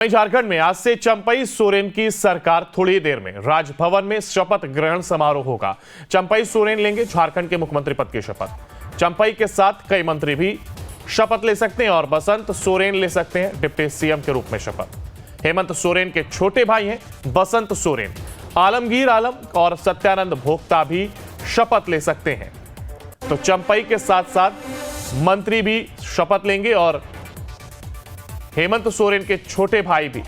झारखंड में आज से चंपई सोरेन की सरकार थोड़ी देर में राजभवन में शपथ ग्रहण समारोह होगा। चंपई सोरेन लेंगे झारखंड के मुख्यमंत्री पद की शपथ। चंपई के साथ कई मंत्री भी शपथ ले सकते हैं और बसंत सोरेन ले सकते हैं डिप्टी सीएम के रूप में शपथ। हेमंत सोरेन के छोटे भाई हैं बसंत सोरेन। आलमगीर आलम और सत्यानंद भोक्ता भी शपथ ले सकते हैं। तो चंपई के साथ साथ मंत्री भी शपथ लेंगे और हेमंत सोरेन के छोटे भाई भी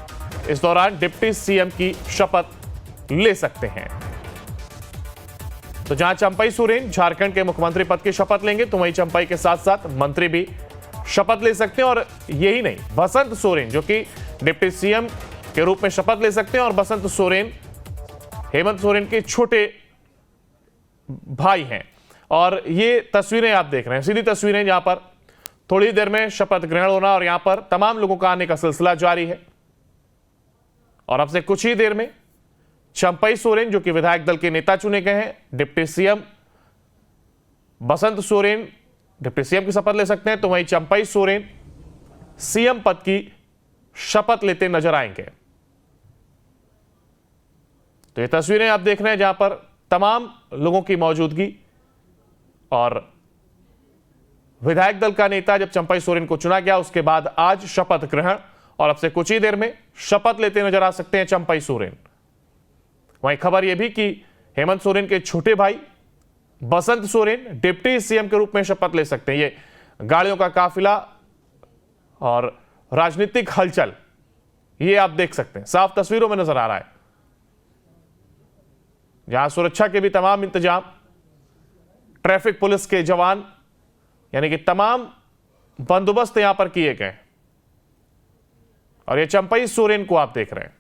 इस दौरान डिप्टी सीएम की शपथ ले सकते हैं। तो जहां चंपई सोरेन झारखंड के मुख्यमंत्री पद की शपथ लेंगे, तो वहीं चंपई के साथ साथ मंत्री भी शपथ ले सकते हैं। और यही नहीं, बसंत सोरेन जो कि डिप्टी सीएम के रूप में शपथ ले सकते हैं और बसंत सोरेन हेमंत सोरेन के छोटे भाई हैं। और ये तस्वीरें आप देख रहे हैं, सीधी तस्वीरें, जहां पर थोड़ी देर में शपथ ग्रहण होना और यहां पर तमाम लोगों का आने का सिलसिला जारी है। और अब से कुछ ही देर में चंपई सोरेन जो कि विधायक दल के नेता चुने गए हैं, deputy CM Basant Soren deputy CM की शपथ ले सकते हैं। तो वहीं चंपई सोरेन सीएम पद की शपथ लेते नजर आएंगे। तो ये तस्वीरें आप देख रहे हैं जहां पर तमाम लोगों की मौजूदगी और विधायक दल का नेता जब चंपई सोरेन को चुना गया, उसके बाद आज शपथ ग्रहण और अब से कुछ ही देर में शपथ लेते नजर आ सकते हैं चंपई सोरेन। वहीं खबर यह भी कि हेमंत सोरेन के छोटे भाई बसंत सोरेन डिप्टी सीएम के रूप में शपथ ले सकते हैं। ये गाड़ियों का काफिला और राजनीतिक हलचल ये आप देख सकते हैं, साफ तस्वीरों में नजर आ रहा है। जहां सुरक्षा के भी तमाम इंतजाम, ट्रैफिक पुलिस के जवान, यानी कि तमाम बंदोबस्त यहां पर किए गए। और ये चंपई सोरेन को आप देख रहे हैं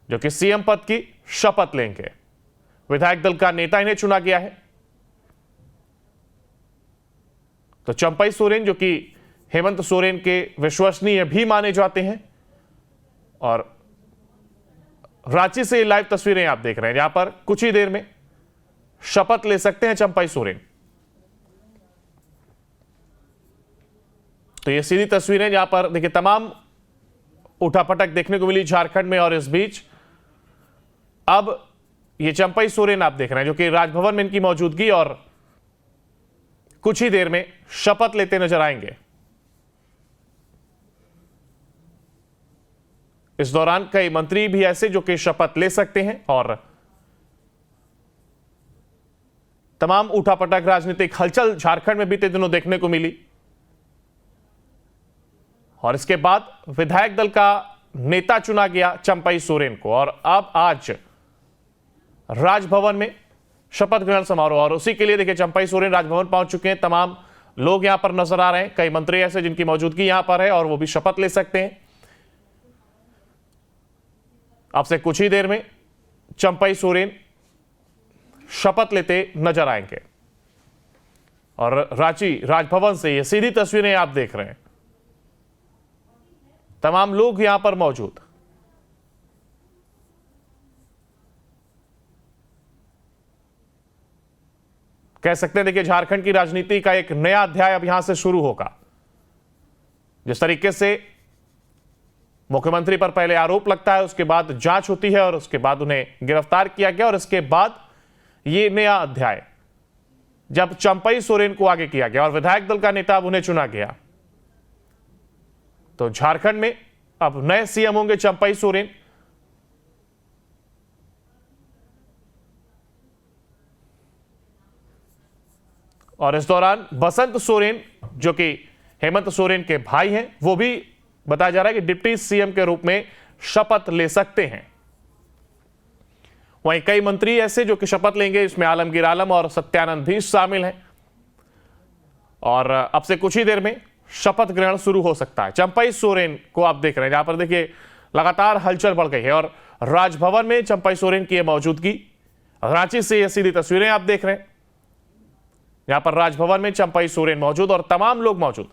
जो कि सीएम पद की शपथ लेंगे। विधायक दल का नेता इन्हें चुना गया है। तो चंपई सोरेन जो कि हेमंत सोरेन के विश्वसनीय भी माने जाते हैं। और रांची से लाइव तस्वीरें आप देख रहे हैं जहां पर कुछ ही देर में शपथ ले सकते हैं चंपई सोरेन। तो ये सीधी तस्वीरें जहां पर देखिए तमाम उठापटक देखने को मिली झारखंड में। और इस बीच अब ये चंपई सोरेन आप देख रहे हैं जो कि राजभवन में इनकी मौजूदगी और कुछ ही देर में शपथ लेते नजर आएंगे। इस दौरान कई मंत्री भी ऐसे जो कि शपथ ले सकते हैं और तमाम उठापटक राजनीतिक हलचल झारखंड में बीते दिनों देखने को मिली। और इसके बाद विधायक दल का नेता चुना गया चंपई सोरेन को और अब आज राजभवन में शपथ ग्रहण समारोह। और उसी के लिए देखिए चंपई सोरेन राजभवन पहुंच चुके हैं। तमाम लोग यहां पर नजर आ रहे हैं, कई मंत्री ऐसे जिनकी मौजूदगी यहां पर है और वो भी शपथ ले सकते हैं। अब से कुछ ही देर में चंपई सोरेन शपथ लेते नजर आएंगे। और रांची राजभवन से ये सीधी तस्वीरें आप देख रहे हैं, तमाम लोग यहां पर मौजूद। कह सकते हैं देखिए झारखंड की राजनीति का एक नया अध्याय अब यहां से शुरू होगा। जिस तरीके से मुख्यमंत्री पर पहले आरोप लगता है, उसके बाद जांच होती है और उसके बाद उन्हें गिरफ्तार किया गया और इसके बाद यह नया अध्याय जब चंपई सोरेन को आगे किया गया और विधायक दल का नेता अब उन्हें चुना गया, तो झारखंड में अब नए सीएम होंगे चंपई सोरेन। और इस दौरान बसंत सोरेन जो कि हेमंत सोरेन के भाई हैं, वो भी बताया जा रहा है कि डिप्टी सीएम के रूप में शपथ ले सकते हैं। वहीं कई मंत्री ऐसे जो कि शपथ लेंगे, इसमें आलमगीर आलम और सत्यानंद भी शामिल हैं। और अब से कुछ ही देर में शपथ ग्रहण शुरू हो सकता है। चंपई सोरेन को आप देख रहे हैं जहां पर देखिए लगातार हलचल बढ़ गई है और राजभवन में चंपई सोरेन की मौजूदगी। रांची से ये सीधी तस्वीरें आप देख रहे हैं यहां पर राजभवन में चंपई सोरेन मौजूद और तमाम लोग मौजूद।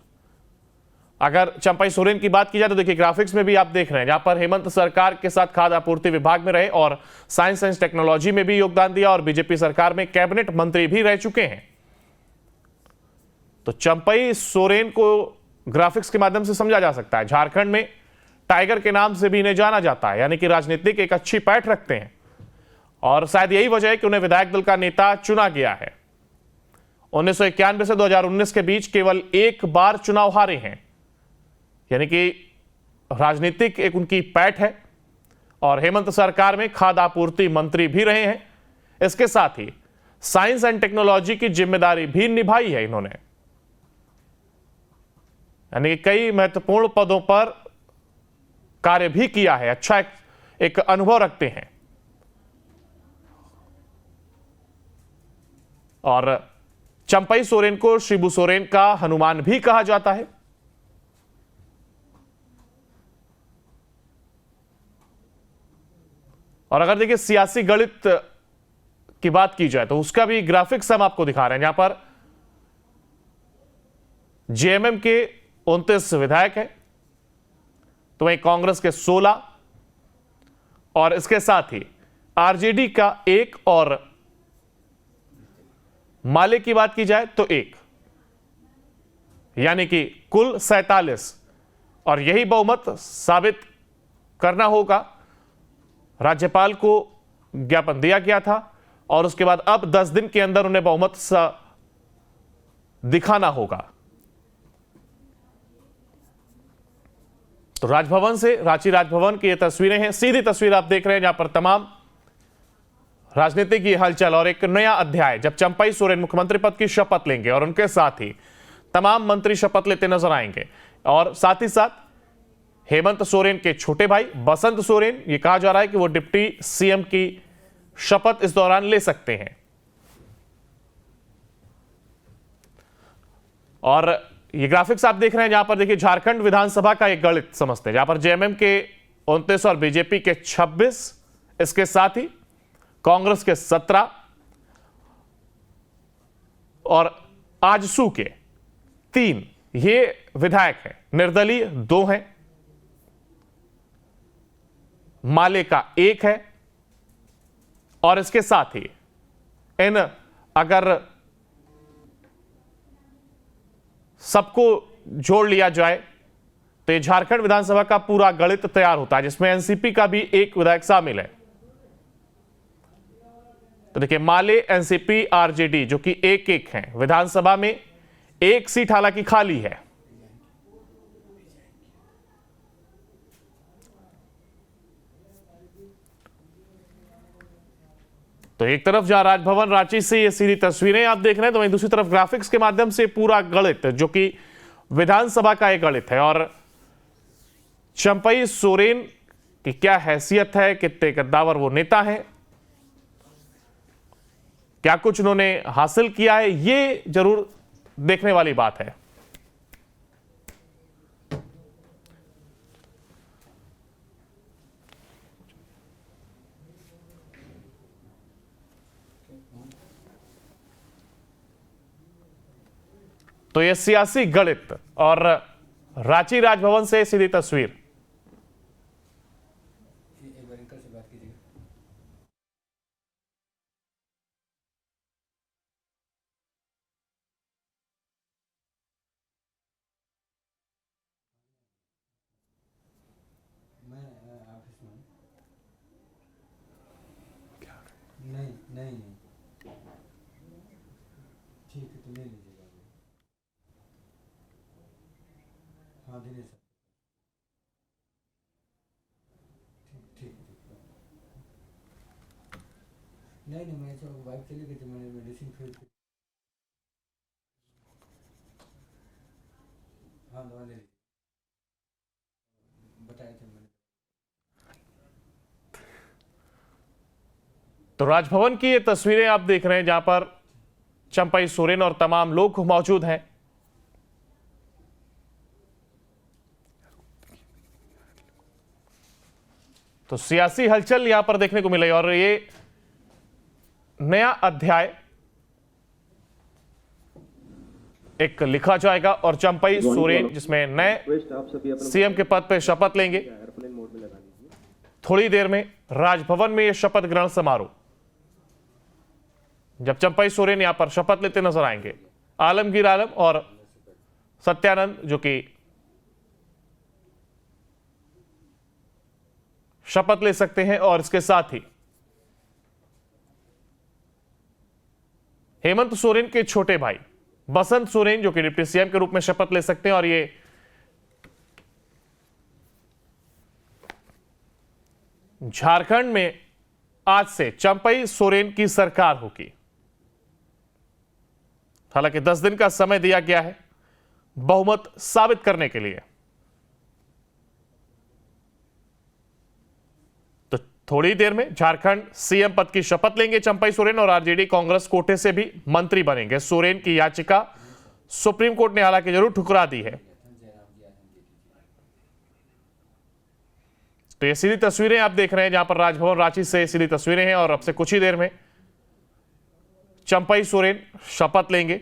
अगर चंपई सोरेन की बात की जाए तो देखिए ग्राफिक्स में भी आप देख रहे हैं जहां पर हेमंत सरकार के साथ खाद्य आपूर्ति विभाग में रहे और साइंस एंड टेक्नोलॉजी में भी योगदान दिया और बीजेपी सरकार में कैबिनेट मंत्री भी रह चुके हैं। तो चंपई सोरेन को ग्राफिक्स के माध्यम से समझा जा सकता है। झारखंड में टाइगर के नाम से भी इन्हें जाना जाता है, यानी कि राजनीतिक एक अच्छी पैठ रखते हैं और शायद यही वजह है कि उन्हें विधायक दल का नेता चुना गया है। 1991 से 2019 के बीच केवल एक बार चुनाव हारे हैं, यानी कि राजनीतिक एक उनकी पैठ है और हेमंत सरकार में खाद्य आपूर्ति मंत्री भी रहे हैं। इसके साथ ही साइंस एंड टेक्नोलॉजी की जिम्मेदारी भी निभाई है इन्होंने, यानी कई महत्वपूर्ण पदों पर कार्य भी किया है। अच्छा एक अनुभव रखते हैं और चंपई सोरेन को शिबू सोरेन का हनुमान भी कहा जाता है। और अगर देखिए सियासी गणित की बात की जाए तो उसका भी ग्राफिक्स हम आपको दिखा रहे हैं। यहां पर जेएमएम के 29 विधायक हैं, तो वहीं कांग्रेस के 16 और इसके साथ ही आरजेडी का 1 और माले की बात की जाए तो 1, यानी कि कुल 47। और यही बहुमत साबित करना होगा। राज्यपाल को ज्ञापन दिया गया था और उसके बाद अब 10 दिन के अंदर उन्हें बहुमत दिखाना होगा। तो राजभवन से, रांची राजभवन की ये तस्वीरें हैं, सीधी तस्वीर आप देख रहे हैं जहां पर तमाम राजनीति की हलचल और एक नया अध्याय, जब चंपई सोरेन मुख्यमंत्री पद की शपथ लेंगे और उनके साथ ही तमाम मंत्री शपथ लेते नजर आएंगे। और साथ ही साथ हेमंत सोरेन के छोटे भाई बसंत सोरेन, यह कहा जा रहा है कि वो डिप्टी सीएम की शपथ इस दौरान ले सकते हैं। और ये ग्राफिक्स आप देख रहे हैं जहां पर देखिए झारखंड विधानसभा का एक गणित समझते हैं, जहां पर जेएमएम के 29 और बीजेपी के 26, इसके साथ ही कांग्रेस के 17 और आजसू के 3 ये विधायक हैं। निर्दलीय 2 हैं, माले का 1 है और इसके साथ ही इन अगर सबको जोड़ लिया जाए तो ये झारखंड विधानसभा का पूरा गणित तैयार होता है, जिसमें एनसीपी का भी 1 विधायक शामिल है। तो देखिए माले, एनसीपी, आरजेडी जो कि 1-1 हैं। विधानसभा में 1 सीट हालांकि खाली है। तो एक तरफ जहां राजभवन रांची से ये सीधी तस्वीरें आप देख रहे हैं, तो वहीं दूसरी तरफ ग्राफिक्स के माध्यम से पूरा गणित जो कि विधानसभा का एक गणित है। और चंपई सोरेन की क्या हैसियत है, कितने कद्दावर वो नेता हैं, क्या कुछ उन्होंने हासिल किया है, ये जरूर देखने वाली बात है। तो यह सियासी गणित और रांची राजभवन से सीधी तस्वीर। नहीं ठीक है, तो ले लीजिएगा। हाँ दिनेश सर, ठीक। नहीं मैं तो वाइफ चली गई थी, मैंने मेडिसिन खरीद के। हाँ दवा ले ली, बताया था मैंने। तो राजभवन की ये तस्वीरें आप देख रहे हैं जहां पर चंपई सोरेन और तमाम लोग मौजूद हैं। तो सियासी हलचल यहां पर देखने को मिली और ये नया अध्याय एक लिखा जाएगा और चंपई सोरेन जिसमें नए सीएम के पद पर शपथ लेंगे। थोड़ी देर में राजभवन में यह शपथ ग्रहण समारोह, जब चंपई सोरेन यहां पर शपथ लेते नजर आएंगे। आलमगीर आलम और सत्यानंद जो कि शपथ ले सकते हैं और इसके साथ ही हेमंत सोरेन के छोटे भाई बसंत सोरेन जो कि डिप्टी सीएम के रूप में शपथ ले सकते हैं और ये झारखंड में आज से चंपई सोरेन की सरकार होगी। हालांकि 10 दिन का समय दिया गया है बहुमत साबित करने के लिए। तो थोड़ी देर में झारखंड सीएम पद की शपथ लेंगे चंपई सोरेन और आरजेडी कांग्रेस कोटे से भी मंत्री बनेंगे। सोरेन की याचिका सुप्रीम कोर्ट ने हालांकि जरूर ठुकरा दी है। तो ये सीधी तस्वीरें आप देख रहे हैं जहां पर राजभवन रांची से सीधी तस्वीरें हैं और अब से कुछ ही देर में चंपई सोरेन शपथ लेंगे।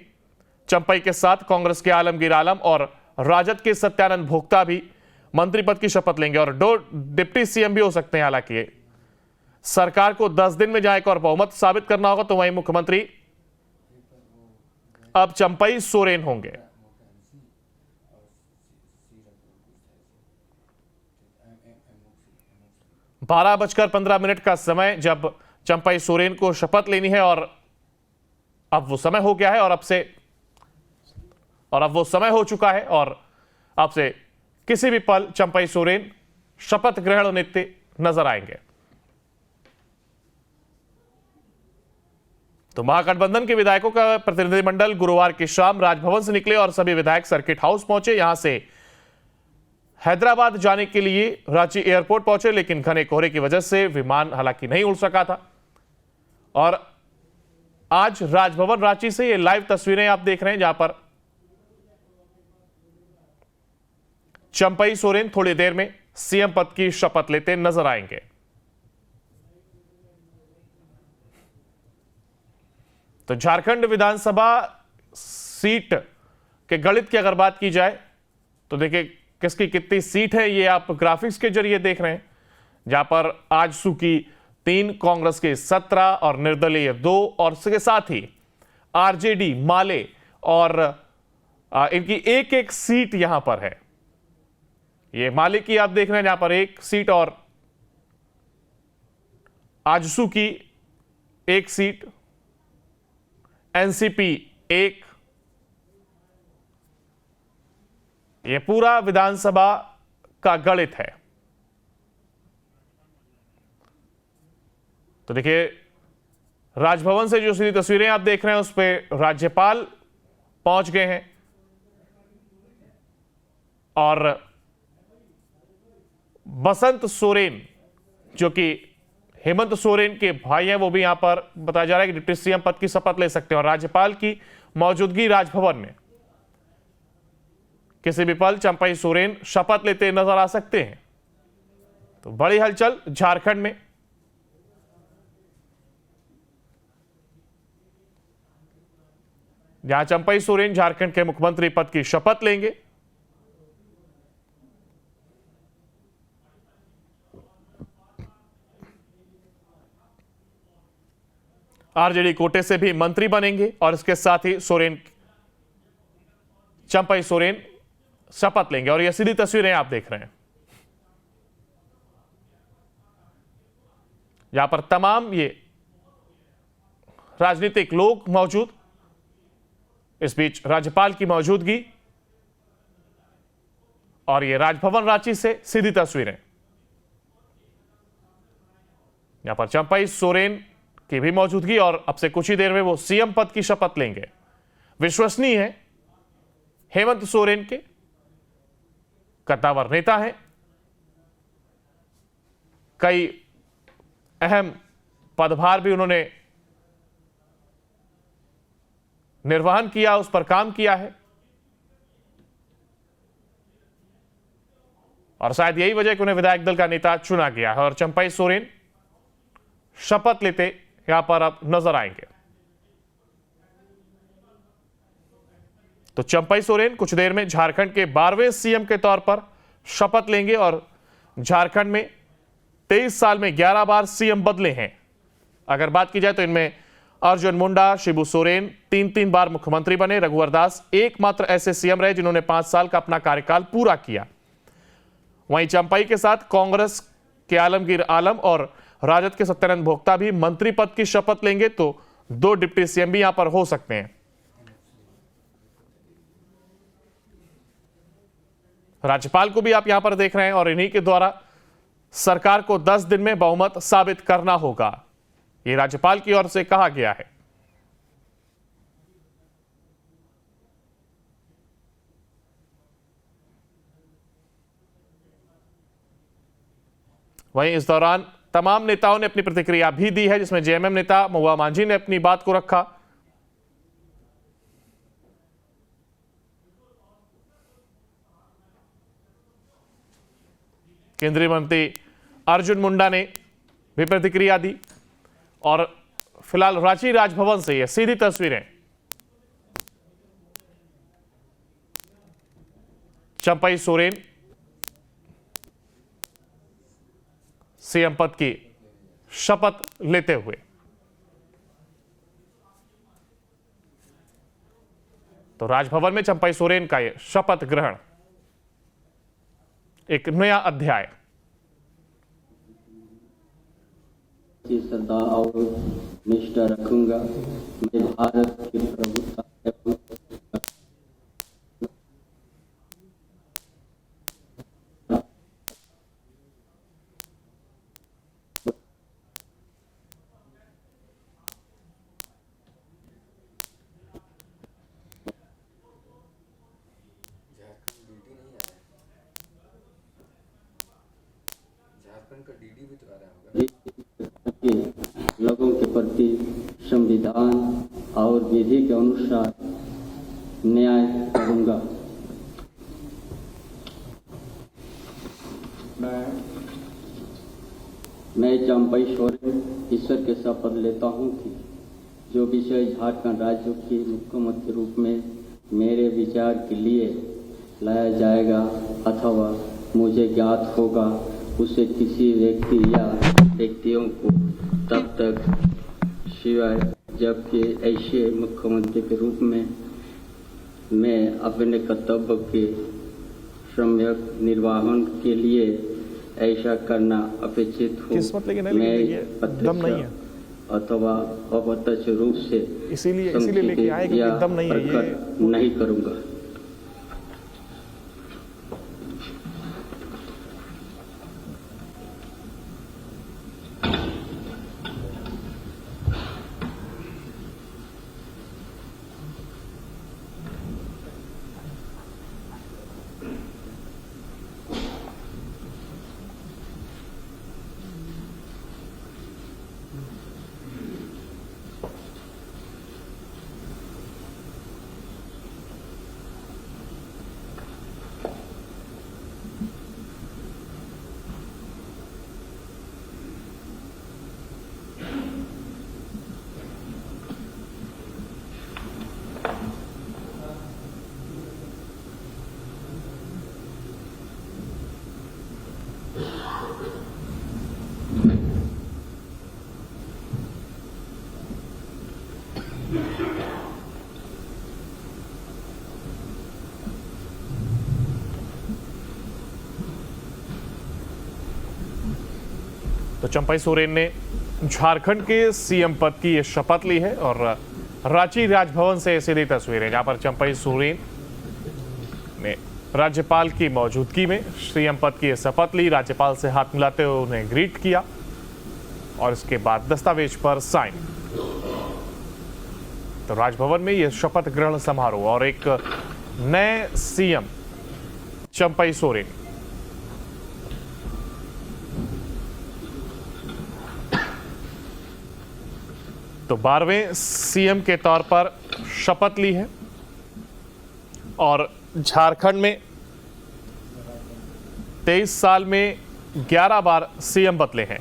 चंपई के साथ कांग्रेस के आलमगीर आलम और राजद के सत्यानंद भोक्ता भी मंत्री पद की शपथ लेंगे और 2 डिप्टी सीएम भी हो सकते हैं। हालांकि सरकार को 10 दिन में जहां एक और बहुमत साबित करना होगा तो वहीं मुख्यमंत्री अब चंपई सोरेन होंगे। 12:15 का समय जब चंपई सोरेन को शपथ लेनी है और अब वो समय हो गया है और अब वो समय हो चुका है और अब से किसी भी पल चंपई सोरेन शपथ ग्रहण नृत्य नजर आएंगे। तो महागठबंधन के विधायकों का प्रतिनिधिमंडल गुरुवार की शाम राजभवन से निकले और सभी विधायक सर्किट हाउस पहुंचे। यहां से हैदराबाद जाने के लिए रांची एयरपोर्ट पहुंचे, लेकिन घने कोहरे की वजह से विमान हालांकि नहीं उड़ सका था। और आज राजभवन रांची से ये लाइव तस्वीरें आप देख रहे हैं जहां पर चंपई सोरेन थोड़ी देर में सीएम पद की शपथ लेते नजर आएंगे। तो झारखंड विधानसभा सीट के गणित की अगर बात की जाए तो देखिए किसकी कितनी सीट है ये आप ग्राफिक्स के जरिए देख रहे हैं, जहां पर आजसू की 3, कांग्रेस के 17 और निर्दलीय 2 और इसके साथ ही आरजेडी माले और इनकी एक सीट यहां पर है। ये माले की आप देख रहे हैं जहां पर 1 सीट और आजसू की 1 सीट, एनसीपी 1। यह पूरा विधानसभा का गणित है। तो देखिए राजभवन से जो सीधी तस्वीरें आप देख रहे हैं उस पर राज्यपाल पहुंच गए हैं और बसंत सोरेन जो कि हेमंत सोरेन के भाई हैं वो भी यहां पर बताया जा रहा है कि डिप्टी सीएम पद की शपथ ले सकते हैं और राज्यपाल की मौजूदगी राजभवन में किसी भी पल चंपई सोरेन शपथ लेते नजर आ सकते हैं। तो बड़ी हलचल झारखंड में। जहां चंपई सोरेन झारखंड के मुख्यमंत्री पद की शपथ लेंगे। आरजेडी कोटे से भी मंत्री बनेंगे और इसके साथ ही चंपई सोरेन शपथ लेंगे और यह सीधी तस्वीरें आप देख रहे हैं यहां पर तमाम ये राजनीतिक लोग मौजूद। इस बीच राज्यपाल की मौजूदगी और ये राजभवन रांची से सीधी तस्वीरें। यहां पर चंपई सोरेन की भी मौजूदगी और अब से कुछ ही देर में वो सीएम पद की शपथ लेंगे। विश्वसनीय है हेमंत सोरेन के, कद्दावर नेता हैं, कई अहम पदभार भी उन्होंने निर्वहन किया, उस पर काम किया है और शायद यही वजह कि उन्हें विधायक दल का नेता चुना गया है और चंपई सोरेन शपथ लेते यहां पर अब नजर आएंगे। तो चंपई सोरेन कुछ देर में झारखंड के 12वें सीएम के तौर पर शपथ लेंगे और झारखंड में 23 साल में 11 बार सीएम बदले हैं। अगर बात की जाए तो इनमें अर्जुन मुंडा, शिबू सोरेन 3 बार मुख्यमंत्री बने। रघुवर दास एकमात्र ऐसे सीएम रहे जिन्होंने 5 साल का अपना कार्यकाल पूरा किया। वहीं चंपई के साथ कांग्रेस के आलमगीर आलम और राजद के सत्यानंद भोक्ता भी मंत्री पद की शपथ लेंगे तो 2 डिप्टी सीएम भी यहां पर हो सकते हैं। राज्यपाल को भी आप यहां पर देख रहे हैं और इन्हीं के द्वारा सरकार को 10 दिन में बहुमत साबित करना होगा, यह राज्यपाल की ओर से कहा गया है। वहीं इस दौरान तमाम नेताओं ने अपनी प्रतिक्रिया भी दी है, जिसमें जेएमएम नेता महुआ मांझी ने अपनी बात को रखा। केंद्रीय मंत्री अर्जुन मुंडा ने भी प्रतिक्रिया दी और फिलहाल रांची राजभवन से ये सीधी तस्वीरें चंपई सोरेन सीएम पद की शपथ लेते हुए। तो राजभवन में चंपई सोरेन का यह शपथ ग्रहण एक नया अध्याय। श्रद्धा और निष्ठा रखूंगा। मैं भारत की प्रभुता एवं झारखंड का डीडी भी तो आ रहा होगा। के लोगों के प्रति संविधान और विधि के अनुसार न्याय करूंगा। मैं चंपई सोरेन ईश्वर के शपथ लेता हूं कि जो विषय झारखंड राज्य के मुख्यमंत्री के रूप में मेरे विचार के लिए लाया जाएगा अथवा मुझे ज्ञात होगा, उसे किसी व्यक्ति या व्यक्तियों को तब तक सिवाय जबकि ऐसे मुख्यमंत्री के रूप में मैं अपने कर्तव्य के सम्यक निर्वहन के लिए ऐसा करना अपेक्षित हो। मैं प्रत्यक्ष अथवा अप्रत्यक्ष रूप से इसीलिए लेके आए कि दम नहीं है, ये नहीं करूंगा। तो चंपई सोरेन ने झारखंड के सीएम पद की ये शपथ ली है और रांची राजभवन से सीधी तस्वीरें जहां पर चंपई सोरेन ने राज्यपाल की मौजूदगी में सीएम पद की शपथ ली। राज्यपाल से हाथ मिलाते हुए उन्हें ग्रीट किया और इसके बाद दस्तावेज पर साइन। तो राजभवन में यह शपथ ग्रहण समारोह और एक नए सीएम चंपई सोरेन। तो 12वें सीएम के तौर पर शपथ ली है और झारखंड में 23 साल में 11 बार सीएम बदले हैं।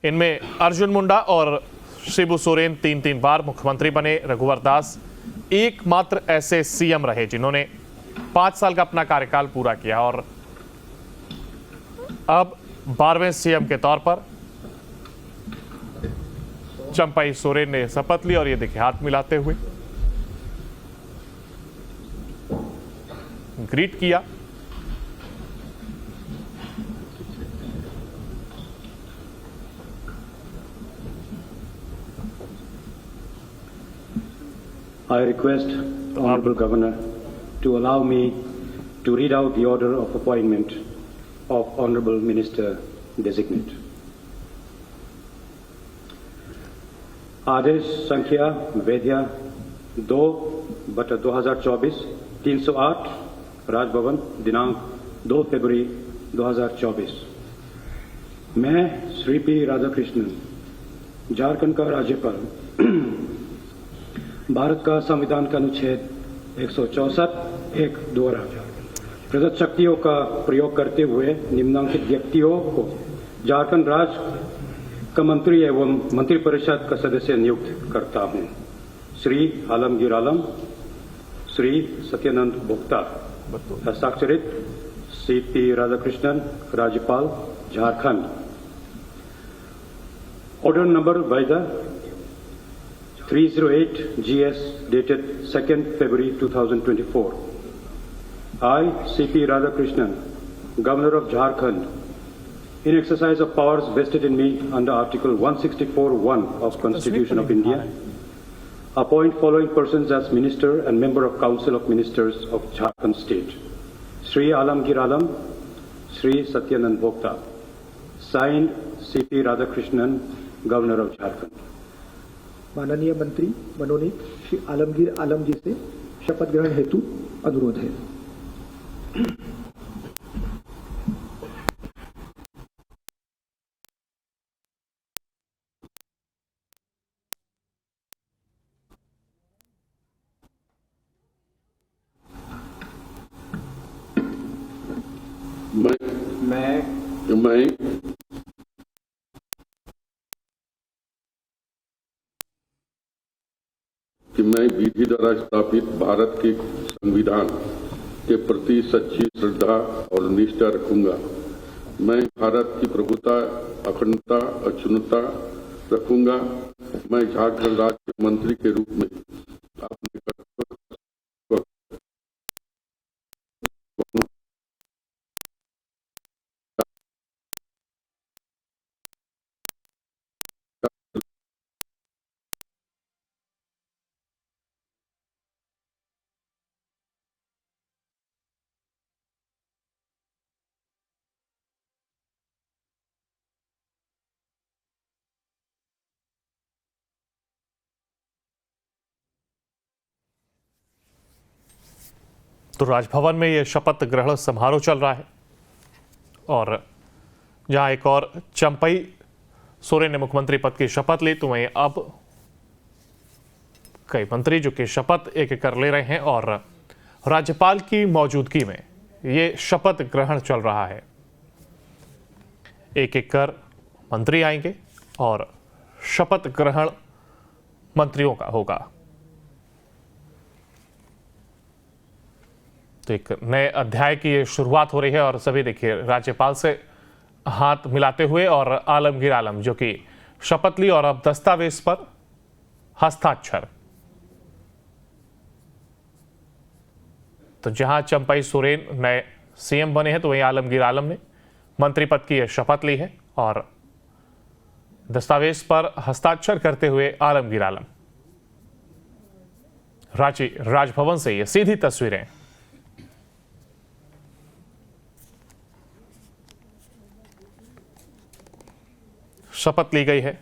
इनमें अर्जुन मुंडा और शिबू सोरेन 3-3 बार मुख्यमंत्री बने। रघुवर दास एकमात्र ऐसे सीएम रहे जिन्होंने 5 साल का अपना कार्यकाल पूरा किया और अब 12वें सीएम के तौर पर चंपई सोरेन ने शपथ ली और ये देखिए हाथ मिलाते हुए ग्रीट किया। I request the Honorable Governor to allow me to read out the order of appointment of Honorable Minister Designate. आदेश संख्या वेद्या 2/2024 308 राजभवन दिनांक 2 फरवरी 2024। मैं श्री पी राधाकृष्णन झारखंड का राज्यपाल भारत का संविधान का अनुच्छेद 164(1) द्वारा प्रदत्त शक्तियों का प्रयोग करते हुए निम्नांकित व्यक्तियों को झारखंड राज्य का मंत्री एवं मंत्रिपरिषद का सदस्य नियुक्त करता हूं। श्री आलमगीर आलम, श्री सत्यानंद भोक्ता। हस्ताक्षरित सी पी राधाकृष्णन, राज्यपाल झारखंड। ऑर्डर नंबर वाइदा 308 GS dated 2nd February 2024. I, C.P. Radhakrishnan, Governor of Jharkhand, in exercise of powers vested in me under Article 164(1) of Constitution of India, appoint following persons as Minister and Member of Council of Ministers of Jharkhand State. Sri Alamgir Alam, Sri Satyanand Bhokta. Signed, C.P. Radhakrishnan, Governor of Jharkhand. माननीय मंत्री मनोनीत श्री आलमगीर आलम जी से शपथ ग्रहण हेतु अनुरोध है। मैं विधि द्वारा स्थापित भारत के संविधान के प्रति सच्ची श्रद्धा और निष्ठा रखूंगा। मैं भारत की प्रभुता, अखंडता, अक्षुण्णता रखूंगा। मैं झारखंड राज्य के मंत्री के रूप में अपने कर्तव्य तो राजभवन में यह शपथ ग्रहण समारोह चल रहा है और जहां एक और चंपई सोरेन ने मुख्यमंत्री पद की शपथ ली, तो वहीं अब कई मंत्री जो कि शपथ एक एक कर ले रहे हैं और राज्यपाल की मौजूदगी में यह शपथ ग्रहण चल रहा है। एक एक कर मंत्री आएंगे और शपथ ग्रहण मंत्रियों का होगा। तो एक नए अध्याय की ये शुरुआत हो रही है और सभी देखिए राज्यपाल से हाथ मिलाते हुए और आलमगीर आलम जो कि शपथ ली और अब दस्तावेज पर हस्ताक्षर। तो जहां चंपई सोरेन नए सीएम बने हैं, तो वहीं आलमगीर आलम ने मंत्री पद की शपथ ली है और दस्तावेज पर हस्ताक्षर करते हुए आलमगीर आलम। रांची राजभवन से ये सीधी तस्वीरें। शपथ ली गई है।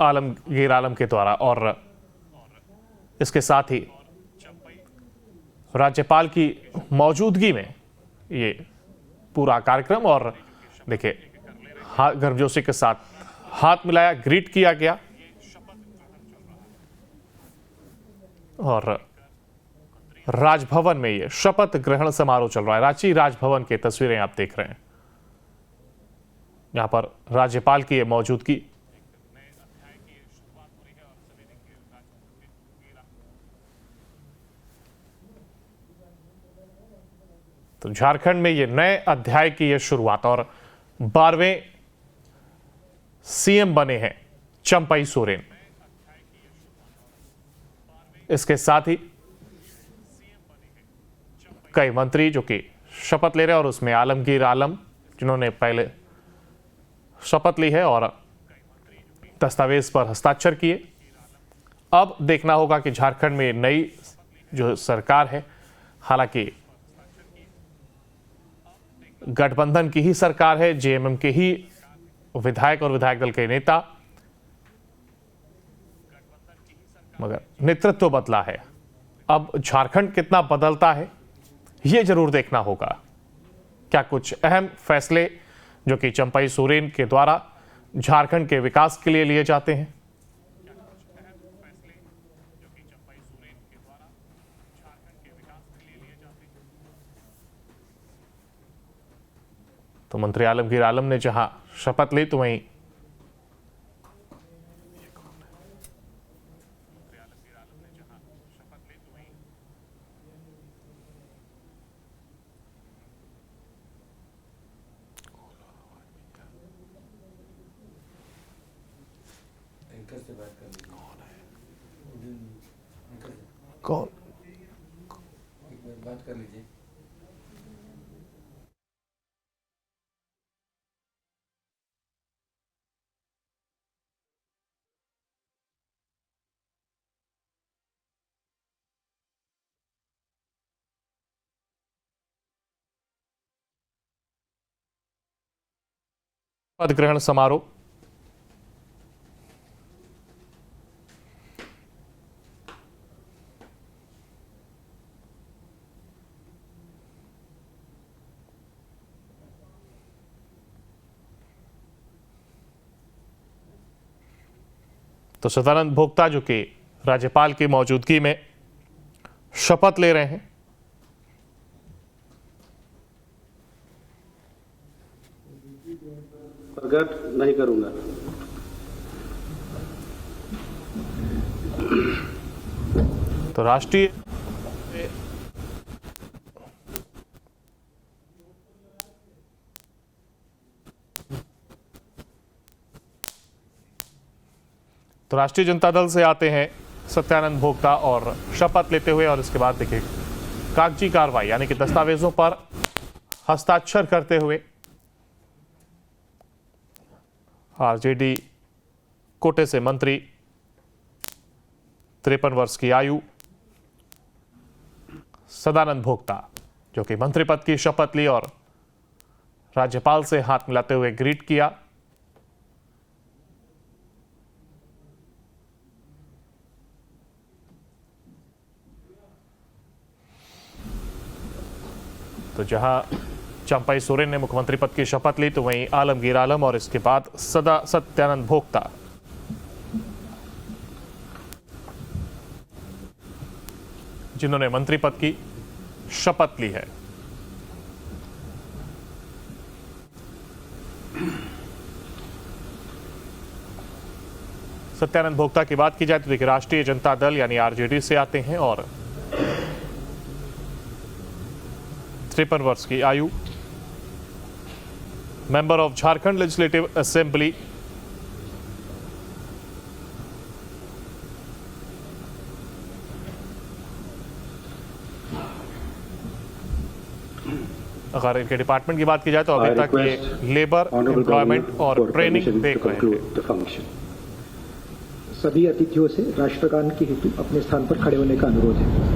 आलमगीर आलम के द्वारा और इसके साथ ही राज्यपाल की मौजूदगी में ये पूरा कार्यक्रम और देखिए गर्मजोशी के साथ हाथ मिलाया, ग्रीट किया गया और राजभवन में ये शपथ ग्रहण समारोह चल रहा है। रांची राजभवन की तस्वीरें आप देख रहे हैं। यहां पर राज्यपाल की ये मौजूदगी। तो झारखंड में ये नए अध्याय की ये शुरुआत और 12वें सीएम बने हैं चंपई सोरेन। इसके साथ ही कई मंत्री जो कि शपथ ले रहे हैं और उसमें आलमगीर आलम जिन्होंने पहले शपथ ली है और दस्तावेज पर हस्ताक्षर किए। अब देखना होगा कि झारखंड में नई जो सरकार है, हालांकि गठबंधन की ही सरकार है, जेएमएम के ही विधायक और विधायक दल के नेता, मगर नेतृत्व बदला है। अब झारखंड कितना बदलता है यह जरूर देखना होगा। क्या कुछ अहम फैसले जो कि चंपाई सोरेन के द्वारा झारखंड के विकास के लिए लिए जाते हैं, तो मंत्री आलमगीर आलम ने जहां शपथ ली तो वहीं एंकर से बात कर लीजिए। एंकर से कौन एक बार बात कर लीजिए। पद ग्रहण समारोह तो सदानंद भोक्ता जो कि राज्यपाल की मौजूदगी में शपथ ले रहे हैं। प्रकट नहीं करूंगा। तो राष्ट्रीय जनता दल से आते हैं सत्यानंद भोक्ता और शपथ लेते हुए, और इसके बाद देखिए कागजी कार्रवाई यानी कि दस्तावेजों पर हस्ताक्षर करते हुए आरजेडी कोटे से मंत्री, 53 वर्ष की आयु, सदानंद भोक्ता जो कि मंत्री पद की शपथ ली और राज्यपाल से हाथ मिलाते हुए ग्रीट किया। तो जहां चंपाई सोरेन ने मुख्यमंत्री पद की शपथ ली तो वहीं आलमगीर आलम और इसके बाद सत्यानंद भोक्ता जिन्होंने मंत्री पद की शपथ ली है। सत्यानंद भोक्ता की बात की जाए तो देखिए राष्ट्रीय जनता दल यानी आरजेडी से आते हैं और 53 वर्ष की आयु, member of Jharkhand legislative assembly, अगर इनके डिपार्टमेंट की बात की जाए तो अभी तक ये लेबर, एम्प्लॉयमेंट और ट्रेनिंग देख रहे थे। सभी अतिथियों से राष्ट्रगान के हेतु अपने स्थान पर खड़े होने का अनुरोध है।